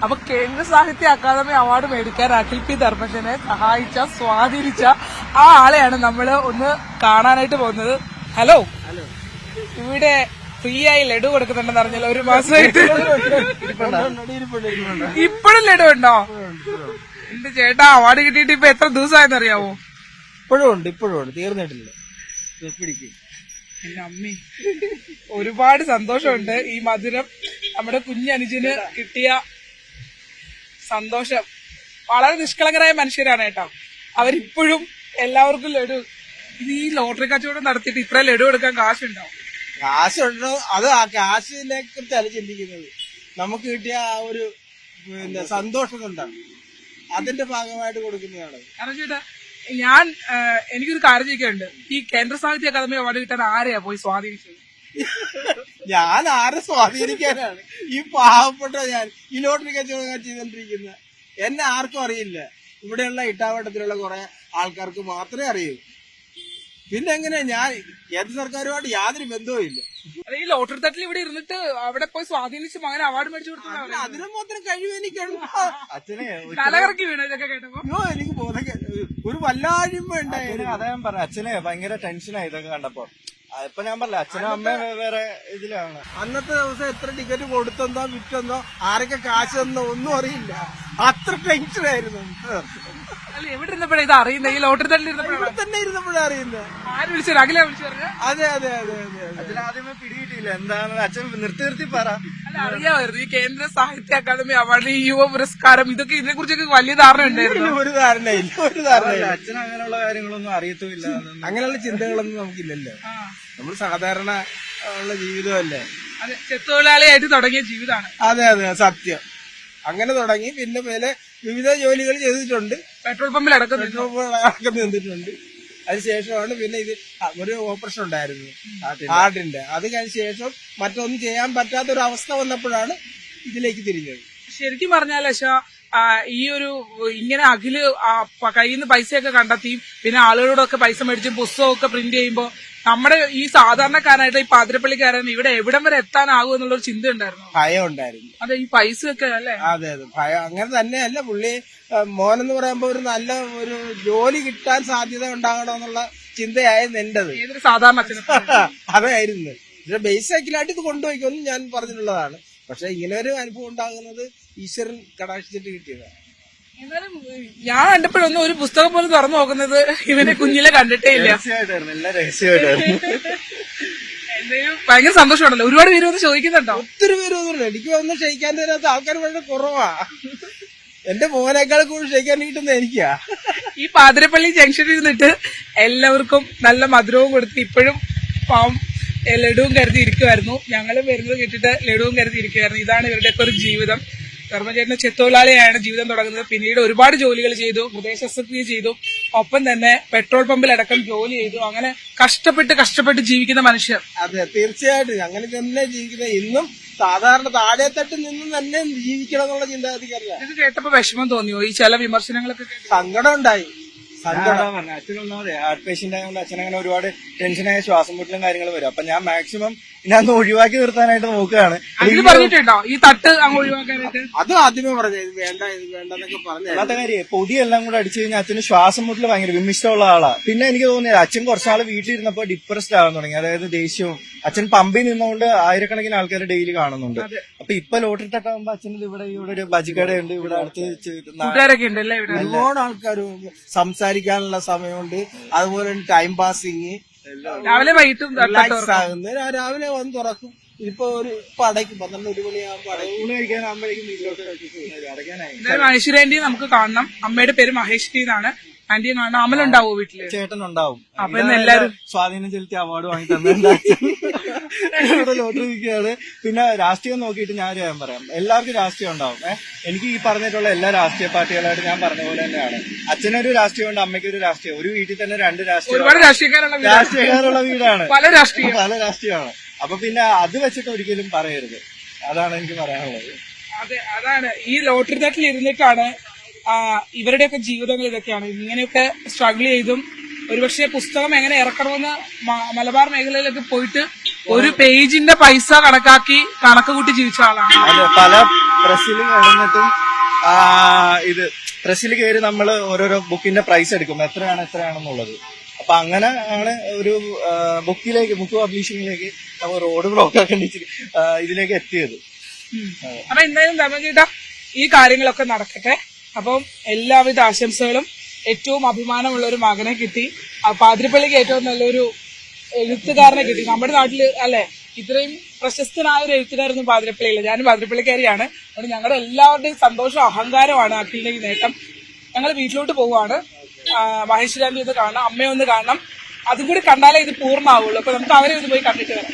അപ്പൊ കേന്ദ്ര സാഹിത്യ അക്കാദമി അവാർഡ് മേടിക്കാൻ അഖിൽ പി ധർമ്മജനെ സഹായിച്ച സ്വാധീനിച്ച ആ ആളെയാണ് നമ്മള് ഒന്ന് കാണാനായിട്ട് പോകുന്നത്. ഹലോ, ഇവിടെ ഫ്രീ ആയി ലഡു കൊടുക്കുന്നുണ്ടെന്ന് അറിഞ്ഞല്ലോ, ഒരു മാസമായിട്ട്. ഇപ്പോഴും ലഡു ഉണ്ടോ? എന്റെ ചേട്ടാ, അവാർഡ് കിട്ടിയിട്ട് ഇപ്പൊ എത്ര ദിവസമായെന്ന് അറിയാവോ? ഇപ്പോഴും ഉണ്ട്, തീർന്നിട്ടില്ല. എന്റെ അമ്മി, ഒരുപാട് സന്തോഷമുണ്ട്. ഈ മധുരം നമ്മുടെ കുഞ്ഞനുജന് കിട്ടിയ സന്തോഷം. വളരെ നിഷ്കളങ്കരായ മനുഷ്യരാണ് കേട്ടോ. അവരിപ്പോഴും എല്ലാവർക്കും ലഡു. ഇത് ഈ ലോട്ടറി കച്ചവടം നടത്തിയിട്ട് ഇത്ര ലഡു എടുക്കാൻ കാശുണ്ടാവും? കാശുണ്ടോ? അത് ആ കാശിനെ കുറിച്ചല്ല ചിന്തിക്കുന്നത്. നമുക്ക് കിട്ടിയ ആ ഒരു സന്തോഷം കൊണ്ടാണ്, അതിന്റെ ഭാഗമായിട്ട് കൊടുക്കുന്നതാണ്. കാരണം ചേട്ടാ, എനിക്കൊരു കാര്യം ചോദിക്കാനുണ്ട്. ഈ കേന്ദ്ര സാഹിത്യ അക്കാദമി അവാർഡ് കിട്ടാൻ ആരെയാ പോയി സ്വാധീനിച്ചത്? ഞാൻ ആരെ സ്വാധീനിക്കാനാണ്? ഈ പാവപ്പെട്ട ഞാൻ ഈ ലോട്ടറി കച്ചവടം ചെയ്തോണ്ടിരിക്കുന്ന എന്നെ ആർക്കും അറിയില്ല. ഇവിടെയുള്ള ഇട്ടാവട്ടത്തിലുള്ള കുറെ ആൾക്കാർക്ക് മാത്രമേ അറിയൂ. പിന്നെ എങ്ങനെയാ? ഞാൻ കേന്ദ്ര സർക്കാരുമായിട്ട് യാതൊരു ബന്ധവും ഇല്ല. ഈ ലോട്ടറി തട്ടിൽ ഇവിടെ ഇരുന്നിട്ട് അവിടെ പോയി സ്വാധീനിച്ച് മകൻ അവാർഡ് മേടിച്ചു കൊടുത്തു. അതിന് മാത്രം കഴിവ് എനിക്കുണ്ട്. അച്ഛനെ തലകറക്കി വീണു ഇതൊക്കെ കേട്ടപ്പോ. എനിക്ക് ഒരു വല്ലാഴിമ ഉണ്ടായിരുന്നു. അതാ ഞാൻ പറഞ്ഞു, അച്ഛനെ ഭയങ്കര ടെൻഷനായി ഇതൊക്കെ കണ്ടപ്പോ. ഇപ്പൊ ഞാൻ പറഞ്ഞില്ല, അച്ഛനും അമ്മയും വേറെ ഇതിലാണ്. അന്നത്തെ ദിവസം എത്ര ടിക്കറ്റ് കൊടുത്തെന്നോ വിറ്റെന്നോ ആരൊക്കെ കാശ് തന്നോ ഒന്നും അറിയില്ല. അത്ര ടെൻഷനായിരുന്നു. അല്ല, എവിടെ ഇരുന്നപ്പോഴാണ് ഇത് അറിയുന്നത്? ഈ ലോട്ടറി തട്ടിൽ ഇവിടെ തന്നെ ഇരുന്നപ്പോഴാണ് അറിയുന്നത്. ആര് വിളിച്ചു? അഖില വിളിച്ചു പറഞ്ഞു. അതെ അച്ഛനാദ്യമേ പിടികിട്ടിയില്ല എന്താണെന്ന്. അച്ഛൻ നിർത്തി പറ. അല്ല, അറിയാമായിരുന്നു ഈ കേന്ദ്ര സാഹിത്യ അക്കാദമി അവാർഡ്, ഈ യുവ പുരസ്കാരം, ഇതൊക്കെ ഇതിനെ കുറിച്ചൊക്കെ വലിയ ധാരണ ഉണ്ടായിരുന്നു. ഒരു ധാരണയില്ല. അച്ഛൻ അങ്ങനെയുള്ള കാര്യങ്ങളൊന്നും അറിയത്തുമില്ല. അങ്ങനെയുള്ള ചിന്തകളൊന്നും നമുക്കില്ലല്ലോ. നമ്മൾ സാധാരണ ഉള്ള ജീവിതമല്ലേ. അതെ, ചെത്തൊഴിലാളിയായിട്ട് തുടങ്ങിയ ജീവിതമാണ്. അതെ സത്യം. അങ്ങനെ തുടങ്ങി പിന്നെ മേലെ വിവിധ ജോലികൾ ചെയ്തിട്ടുണ്ട്. പെട്രോൾ പമ്പിൽ അടക്കം നിന്നിട്ടുണ്ട്. അതിനുശേഷമാണ് പിന്നെ ഇത് ഒരു ഓപ്പറേഷൻ ഉണ്ടായിരുന്നു ഹാർട്ടിന്റെ. അത് കഴിഞ്ഞ ശേഷം മറ്റൊന്നും ചെയ്യാൻ പറ്റാത്തൊരു അവസ്ഥ വന്നപ്പോഴാണ് ഇതിലേക്ക് തിരിഞ്ഞത്. ശരിക്കും പറഞ്ഞാൽ ഈ ഒരു ഇങ്ങനെ അഖില് കയ്യിൽ നിന്ന് പൈസയൊക്കെ കണ്ടെത്തി പിന്നെ ആളുകളോടൊക്കെ പൈസ മേടിച്ചും പുസ്തകമൊക്കെ പ്രിന്റ് ചെയ്യുമ്പോ നമ്മുടെ ഈ സാധാരണക്കാരായിട്ട് ഈ പാതിരപ്പള്ളിക്കാരൻ ഇവിടെ എവിടം വരെ എത്താനാകും എന്നുള്ളൊരു ചിന്ത ഉണ്ടായിരുന്നു, ഭയം ഉണ്ടായിരുന്നു. അതെ, ഈ പൈസയൊക്കെ അല്ലേ. അതെ ഭയം. അങ്ങനെ തന്നെയല്ല പുള്ളി മോനെന്ന് പറയുമ്പോ ഒരു നല്ല ഒരു ജോലി കിട്ടാൻ സാധ്യത ഉണ്ടാകണമെന്നുള്ള ചിന്തയായിരുന്നു എന്റേത്. ഏതൊരു സാധാരണ അച്ഛനെ അതായിരുന്നു. പക്ഷെ ബേസിക്കലായിട്ട് ഇത് കൊണ്ടുപോയിക്കൊന്നും ഞാൻ പറഞ്ഞിട്ടുള്ളതാണ്. പക്ഷെ ഇങ്ങനെ ഒരു അനുഭവം ഉണ്ടാകുന്നത് ഈശ്വരൻ കടാക്ഷിച്ചിട്ട് കിട്ടിയതാണ്. എന്നാലും ഞാൻ കണ്ടപ്പോഴൊന്നും ഒരു പുസ്തകം പോലും തുറന്നു നോക്കുന്നത് ഇവനെ കുഞ്ഞിലെ കണ്ടിട്ടേ ഇല്ല. എല്ലാം രഹസ്യമായിട്ടായിരുന്നു. എന്തായാലും ഭയങ്കര സന്തോഷമാണല്ലോ. ഒരുപാട് പേര് വന്ന് ചോദിക്കുന്നുണ്ടോ? ഒത്തിരി പേര് വന്നിട്ടുണ്ട്. എനിക്ക് ഒന്നും ക്ഷയിക്കാൻ തരാത്ത ആൾക്കാർ വളരെ കുറവാ. എന്റെ മോനേക്കാൾ കൂടുതൽ ക്ഷയിക്കാൻ കിട്ടുന്ന എനിക്കാ. ഈ പാതിരപ്പള്ളി ജംഗ്ഷനിൽ ഇരുന്നിട്ട് എല്ലാവർക്കും നല്ല മധുരവും കൊടുത്ത് ഇപ്പോഴും പാവം ലഡുവും കരുതി ഇരിക്കുമായിരുന്നു. ഞങ്ങളും വരുന്നത് കേട്ടിട്ട് ലഡുവും കരുതി ഇരിക്കുമായിരുന്നു. ഇതാണ് ഇവരുടെയൊക്കെ ഒരു ജീവിതം. ധർമ്മചേട്ടന് ചെത്തൊഴിലാളിയാണ് ജീവിതം തുടങ്ങുന്നത്. പിന്നീട് ഒരുപാട് ജോലികൾ ചെയ്തു, ഹൃദയ ശസ്ത്രക്രിയ ചെയ്തു, ഒപ്പം തന്നെ പെട്രോൾ പമ്പിലടക്കം ജോലി ചെയ്തു. അങ്ങനെ കഷ്ടപ്പെട്ട് ജീവിക്കുന്ന മനുഷ്യർ. അതെ, തീർച്ചയായിട്ടും അങ്ങനെ തന്നെ ജീവിക്കുന്നത്. ഇന്നും സാധാരണ താഴെത്തട്ടിൽ നിന്നും തന്നെ ജീവിക്കണം എന്നുള്ള ചിന്താഗതിക്കല്ല. ഇത് കേട്ടപ്പോ വിഷമം തോന്നിയോ? ഈ ചില വിമർശനങ്ങളൊക്കെ സങ്കടം ഉണ്ടായി. അച്ഛനൊന്നാമതെ ഹാർട്ട് പേഷ്യന്റ് ആയതുകൊണ്ട് അച്ഛനങ്ങനെ ഒരുപാട് ടെൻഷനായ ശ്വാസം മുട്ടലും കാര്യങ്ങളും വരും. അപ്പൊ ഞാൻ മാക്സിമം ഇതിനകത്ത് ഒഴിവാക്കി നിർത്താനായിട്ട് നോക്കുകയാണ്. അതിന് പറഞ്ഞിട്ടുണ്ടോ ഈ തട്ട് അങ്ങ് ഒഴിവാക്കാനായിട്ട്? അത് ആദ്യമേ പറഞ്ഞു, ഇത് വേണ്ടെന്നൊക്കെ പറഞ്ഞു. അല്ലാത്ത കാര്യം പൊടിയെല്ലാം കൂടെ അടിച്ചു കഴിഞ്ഞാൽ അച്ഛന് ശ്വാസം മുട്ടൽ ഭയങ്കര വിമിഷ്ടമുള്ള ആളാ. പിന്നെ എനിക്ക് തോന്നിയത് അച്ഛൻ കുറച്ചാള് വീട്ടിലിരുന്നപ്പോ ഡിപ്രസ്ഡ് ആകാൻ തുടങ്ങി. അതായത് ദേഷ്യവും. അച്ഛൻ പമ്പിൽ നിന്നുകൊണ്ട് ആയിരക്കണക്കിന് ആൾക്കാർ ഡെയിലി കാണുന്നുണ്ട്. അപ്പൊ ഇപ്പൊ ലോട്ടറി തട്ടാകുമ്പോ അച്ഛന് ഇവിടെ ഒരു ബജിക്കടയുണ്ട്, ഇവിടെ അടുത്ത് കൂട്ടുകാരൊക്കെ ഉണ്ടല്ലേ ഇവിടെ. ഒരുപാട് ആൾക്കാർ സംസാരിക്കാനുള്ള സമയമുണ്ട്. അതുപോലെ ടൈം പാസിങ്, രാവിലെ വൈകിട്ടും റിലാക്സ് ആകുന്നത്. രാവിലെ വന്ന് തുറക്കും. ഇപ്പൊ അടയ്ക്കും 12 മണിയാകുമ്പോ അടയ്ക്കും. ഐശ്വര്യാന്റി നമുക്ക് കാണണം. അമ്മയുടെ പേര് മഹേശ്വരി എന്നാണ്. ആന്റിയെ കാണണം. അമലുണ്ടാവോ വീട്ടില്? ചേട്ടനുണ്ടാവും. അപ്പൊ എല്ലാരും സ്വാധീനം ചെലുത്തി അവാർഡ് വാങ്ങി തന്നെ ലോട്ടറി വിൽക്കുകയാണ്. പിന്നെ രാഷ്ട്രീയം നോക്കിയിട്ട് ഞാൻ പറയാം, എല്ലാവർക്കും രാഷ്ട്രീയം ഉണ്ടാവും. എനിക്ക് ഈ പറഞ്ഞിട്ടുള്ള എല്ലാ രാഷ്ട്രീയ പാർട്ടികളായിട്ട് ഞാൻ പറഞ്ഞ പോലെ തന്നെയാണ്. അച്ഛനൊരു രാഷ്ട്രീയമുണ്ട്, അമ്മയ്ക്കൊരു രാഷ്ട്രീയം. ഒരു വീട്ടിൽ തന്നെ 2 ഒരുപാട് രാഷ്ട്രീയക്കാരുള്ള വീടാണ്. പല രാഷ്ട്രീയമാണ്. അപ്പൊ പിന്നെ അത് വെച്ചിട്ട് ഒരിക്കലും പറയരുത്. അതാണ് എനിക്ക് പറയാനുള്ളത്. അതെ, അതാണ് ഈ ലോട്ടറി തട്ടിൽ ഇരുന്നിട്ടാണ് ഇവരുടെയൊക്കെ ജീവിതങ്ങൾ ഇതൊക്കെയാണ്. ഇങ്ങനെയൊക്കെ സ്ട്രഗിൾ ചെയ്തും ഒരുപക്ഷെ പുസ്തകം എങ്ങനെ ഇറക്കണമെന്ന് മലബാർ മേഖലയിലൊക്കെ പോയിട്ട് ഒരു പേജിന്റെ പൈസ കണക്ക് കൂട്ടി ജീവിച്ച ആളാണ്. അതെ, പല പ്രസ്സിൽ കയറുന്നിട്ടും ഇത് പ്രസ്സിൽ കയറി നമ്മൾ ഓരോരോ ബുക്കിന്റെ പ്രൈസ് എടുക്കും, എത്രയാണെന്നുള്ളത്. അപ്പൊ അങ്ങനെ ആണ് ഒരു ബുക്ക് പബ്ലിഷിംഗിലേക്ക് നമ്മൾ റോഡ് ബ്ലോക്ക് ആക്കി ഇതിലേക്ക് എത്തിയത്. അപ്പൊ എന്തായാലും ധർമ്മജീട്ടാ ഈ കാര്യങ്ങളൊക്കെ നടക്കട്ടെ. അപ്പം എല്ലാവിധ ആശംസകളും. ഏറ്റവും അഭിമാനമുള്ള ഒരു മകനെ കിട്ടി, പാതിരപ്പള്ളിക്ക് ഏറ്റവും നല്ലൊരു എഴുത്തുകാരനെ കിട്ടി നമ്മുടെ നാട്ടില്, അല്ലെ? ഇത്രയും പ്രശസ്തനായ ഒരു എഴുത്തുകാരൊന്നും പാതിരപ്പള്ളിയില്ല. ഞാനും പാതിരപ്പള്ളിക്കാരിയാണ്. അതുകൊണ്ട് ഞങ്ങളുടെ എല്ലാവരുടെയും സന്തോഷം, അഹങ്കാരമാണ് അഖിലിന്റെ ഈ നേട്ടം. ഞങ്ങൾ വീട്ടിലോട്ട് പോവുകയാണ്. മഹേശ്വരാന്റി ഒന്ന് കാണണം, അമ്മയൊന്ന് കാണണം. അതും കൂടി കണ്ടാലേ ഇത് പൂർണ്ണമാവുള്ളൂ. അപ്പൊ നമുക്ക് അവരെ ഒന്ന് പോയി കണ്ടിട്ട് വരാം.